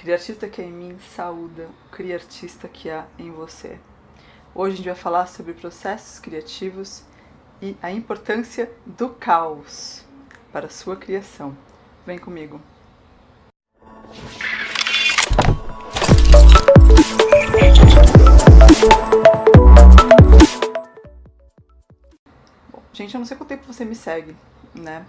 Criartista que há em mim saúda o criartista que há em você. Hoje a gente vai falar sobre processos criativos e a importância do caos para a sua criação. Vem comigo. Bom, gente, eu não sei quanto tempo você me segue, né?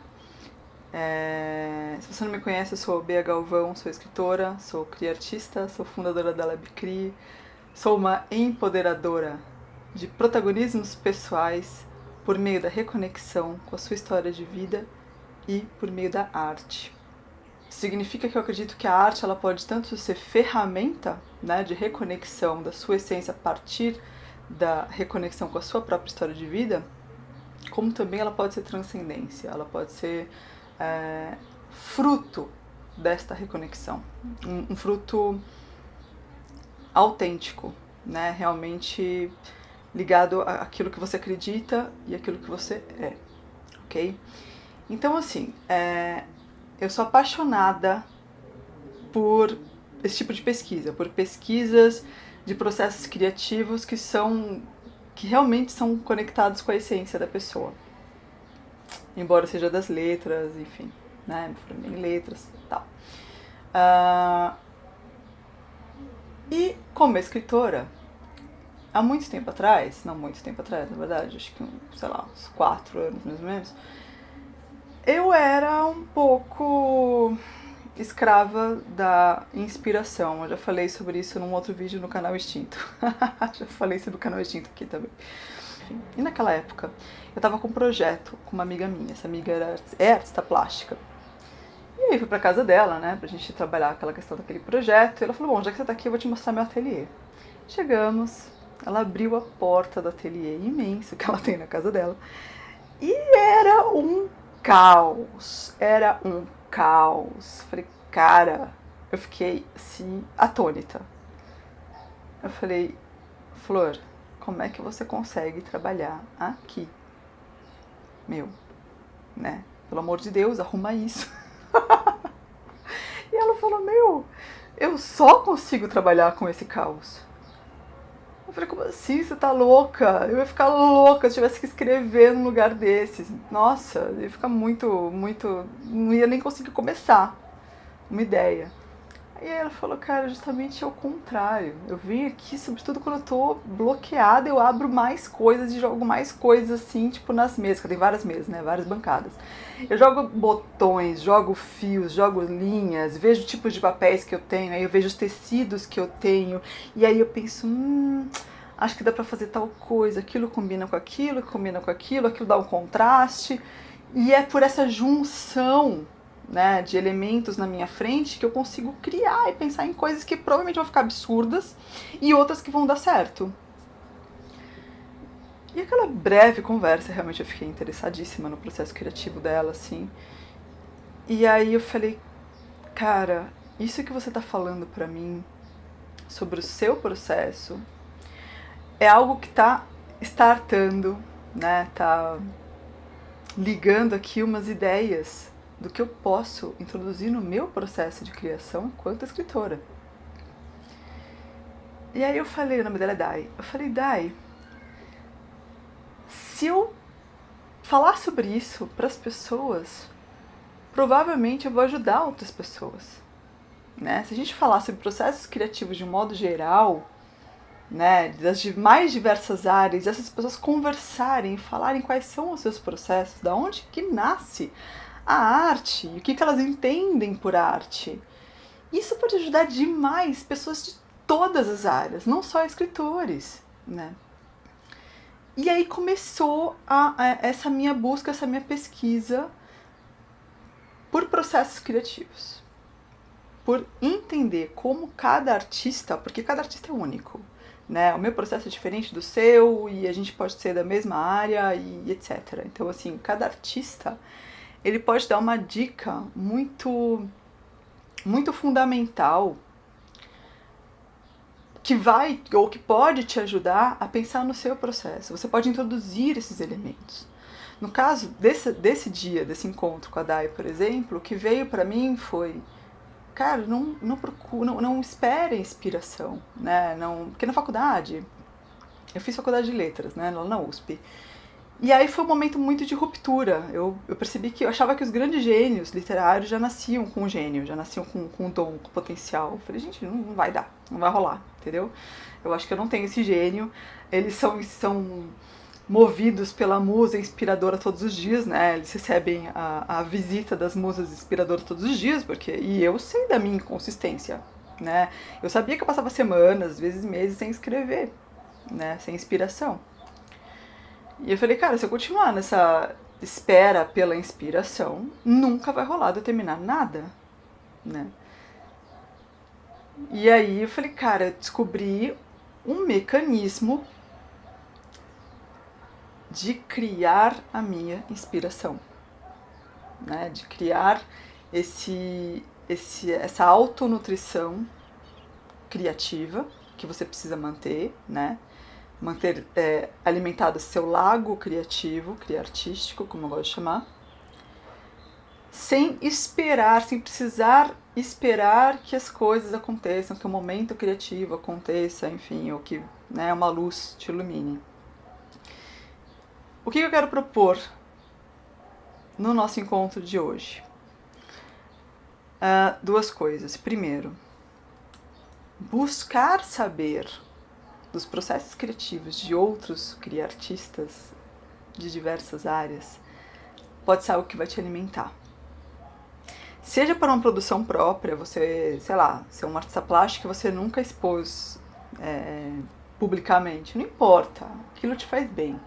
Se você não me conhece, eu sou Bea Galvão, sou escritora, sou criartista, sou fundadora da LabCri, sou uma empoderadora de protagonismos pessoais por meio da reconexão com a sua história de vida e por meio da arte. Significa que eu acredito que a arte ela pode tanto ser ferramenta, né, de reconexão da sua essência a partir da reconexão com a sua própria história de vida, como também ela pode ser transcendência, ela pode ser fruto desta reconexão, um fruto autêntico, né? Realmente ligado àquilo que você acredita e àquilo que você é, ok? Então, assim, eu sou apaixonada por esse tipo de pesquisa, por pesquisas de processos criativos que realmente são conectados com a essência da pessoa. Embora seja das letras, enfim, né, me formei em letras e tal. E como escritora, há muito tempo atrás, não muito tempo atrás, na verdade, acho que, sei lá, uns 4 anos mais ou menos, eu era um pouco escrava da inspiração. Eu já falei sobre isso num outro vídeo no canal Extinto. Já falei sobre o canal Extinto aqui também. Enfim, e naquela época, eu tava com um projeto com uma amiga minha. Essa amiga é artista plástica. E aí fui pra casa dela, né, pra gente trabalhar aquela questão daquele projeto. E ela falou, bom, já que você tá aqui, eu vou te mostrar meu ateliê. Chegamos, ela abriu a porta do ateliê imenso que ela tem na casa dela. E era um caos. Era um caos. Falei, cara, eu fiquei assim, atônita. Eu falei, Flor, como é que você consegue trabalhar aqui? Meu, né? Pelo amor de Deus, arruma isso. E ela falou, meu, eu só consigo trabalhar com esse caos. Eu falei, como assim? Você tá louca? Eu ia ficar louca se tivesse que escrever num lugar desses. Nossa, eu ia ficar muito... Não ia nem conseguir começar uma ideia. E aí ela falou, cara, justamente é o contrário. Eu vim aqui, sobretudo quando eu tô bloqueada, eu abro mais coisas e jogo mais coisas assim, tipo nas mesas, que tem várias mesas, né? Várias bancadas. Eu jogo botões, jogo fios, jogo linhas, vejo tipos de papéis que eu tenho, aí eu vejo os tecidos que eu tenho, e aí eu penso, acho que dá pra fazer tal coisa, aquilo combina com aquilo, aquilo dá um contraste, e é por essa junção, né, de elementos na minha frente que eu consigo criar e pensar em coisas que provavelmente vão ficar absurdas e outras que vão dar certo. E aquela breve conversa, realmente eu fiquei interessadíssima no processo criativo dela, assim. E aí eu falei, cara, isso que você tá falando pra mim sobre o seu processo é algo que tá startando, né, tá ligando aqui umas ideias do que eu posso introduzir no meu processo de criação enquanto escritora. E aí eu falei, o nome dela é Dai. Eu falei, Dai, se eu falar sobre isso para as pessoas, provavelmente eu vou ajudar outras pessoas. Né? Se a gente falar sobre processos criativos de um modo geral, né, das mais diversas áreas, essas pessoas conversarem, falarem quais são os seus processos, da onde que nasce a arte, o que elas entendem por arte. Isso pode ajudar demais pessoas de todas as áreas, não só escritores, né? E aí começou essa minha busca, essa minha pesquisa por processos criativos. Por entender como cada artista, porque cada artista é único, né? O meu processo é diferente do seu e a gente pode ser da mesma área e etc. Então, assim, cada artista ele pode dar uma dica muito fundamental que vai ou que pode te ajudar a pensar no seu processo. Você pode introduzir esses elementos. No caso desse dia, desse encontro com a Dai, por exemplo, o que veio para mim foi cara, não procura, não espere inspiração, né? Não, porque na faculdade, eu fiz faculdade de letras, né, lá na USP. E aí foi um momento muito de ruptura. Eu percebi que eu achava que os grandes gênios literários já nasciam com gênio, já nasciam com dom, com potencial. Eu falei, gente, não vai dar, não vai rolar, entendeu? Eu acho que eu não tenho esse gênio. Eles são movidos pela musa inspiradora todos os dias, né? Eles recebem a visita das musas inspiradoras todos os dias, e eu sei da minha inconsistência, né? Eu sabia que eu passava semanas, às vezes meses sem escrever, né? Sem inspiração. E eu falei, cara, se eu continuar nessa espera pela inspiração, nunca vai rolar de eu terminar nada, né? E aí eu falei, cara, eu descobri um mecanismo de criar a minha inspiração, né? De criar essa autonutrição criativa que você precisa manter, né? Manter alimentado seu lago criativo, criartístico, como eu gosto de chamar, sem precisar esperar que as coisas aconteçam, que o momento criativo aconteça, enfim, ou que, né, uma luz te ilumine. O que eu quero propor no nosso encontro de hoje? Duas coisas. Primeiro, buscar saber dos processos criativos de outros criartistas de diversas áreas pode ser algo que vai te alimentar. Seja para uma produção própria, você, sei lá, ser um artista plástico que você nunca expôs publicamente, não importa, aquilo te faz bem,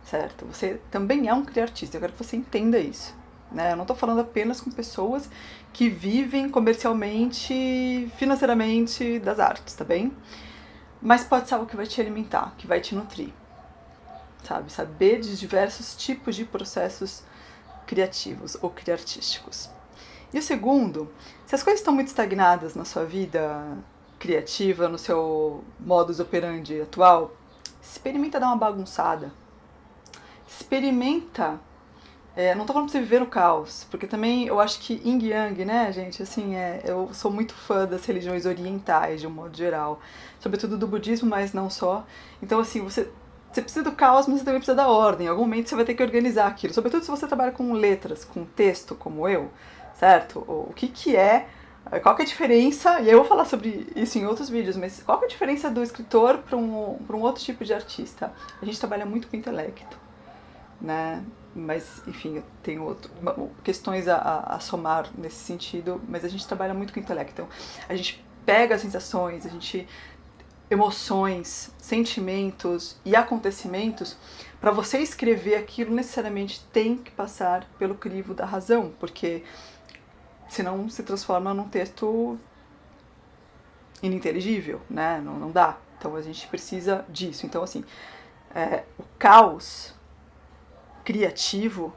certo? Você também é um criartista, eu quero que você entenda isso. Né? Eu não estou falando apenas com pessoas que vivem comercialmente, financeiramente das artes, tá bem? Mas pode ser algo que vai te alimentar, que vai te nutrir, sabe? Saber de diversos tipos de processos criativos ou criartísticos. E o segundo, se as coisas estão muito estagnadas na sua vida criativa, no seu modus operandi atual, experimenta dar uma bagunçada. Experimenta. Não tô falando pra você viver no caos, porque também eu acho que Yin Yang, né, gente, assim, eu sou muito fã das religiões orientais, de um modo geral, sobretudo do budismo, mas não só. Então, assim, você precisa do caos, mas você também precisa da ordem. Em algum momento você vai ter que organizar aquilo, sobretudo se você trabalha com letras, com texto, como eu, certo? O que é, qual que é a diferença, e eu vou falar sobre isso em outros vídeos, mas qual que é a diferença do escritor para um outro tipo de artista? A gente trabalha muito com intelecto, né? Mas, enfim, tem questões a somar nesse sentido, mas a gente trabalha muito com o intelecto. Então, a gente pega as sensações, emoções, sentimentos e acontecimentos. Para você escrever aquilo, necessariamente tem que passar pelo crivo da razão, porque senão se transforma num texto ininteligível, né? Não dá. Então, a gente precisa disso. Então, assim, o caos criativo,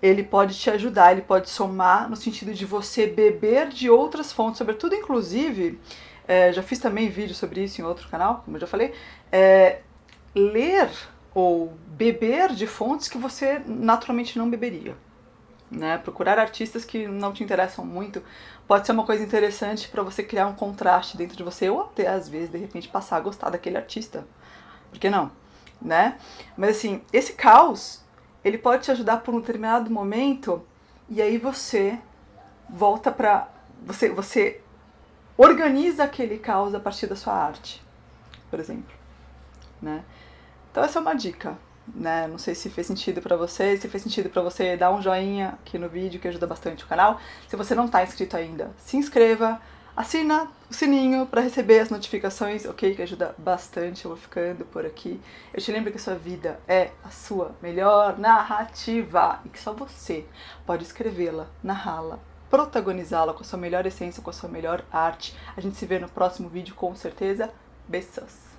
ele pode te ajudar, ele pode somar no sentido de você beber de outras fontes, sobretudo, inclusive, já fiz também vídeo sobre isso em outro canal, como eu já falei, ler ou beber de fontes que você naturalmente não beberia. Né? Procurar artistas que não te interessam muito pode ser uma coisa interessante para você criar um contraste dentro de você, ou até, às vezes, de repente, passar a gostar daquele artista. Por que não? Né? Mas, assim, esse caos, ele pode te ajudar por um determinado momento, e aí você volta pra... Você organiza aquele caos a partir da sua arte, por exemplo. Né? Então essa é uma dica. Né? Não sei se fez sentido pra você. Se fez sentido pra você, dá um joinha aqui no vídeo, que ajuda bastante o canal. Se você não tá inscrito ainda, se inscreva. Assina o sininho para receber as notificações, ok? Que ajuda bastante. Eu vou ficando por aqui. Eu te lembro que a sua vida é a sua melhor narrativa e que só você pode escrevê-la, narrá-la, protagonizá-la com a sua melhor essência, com a sua melhor arte. A gente se vê no próximo vídeo, com certeza. Beijos!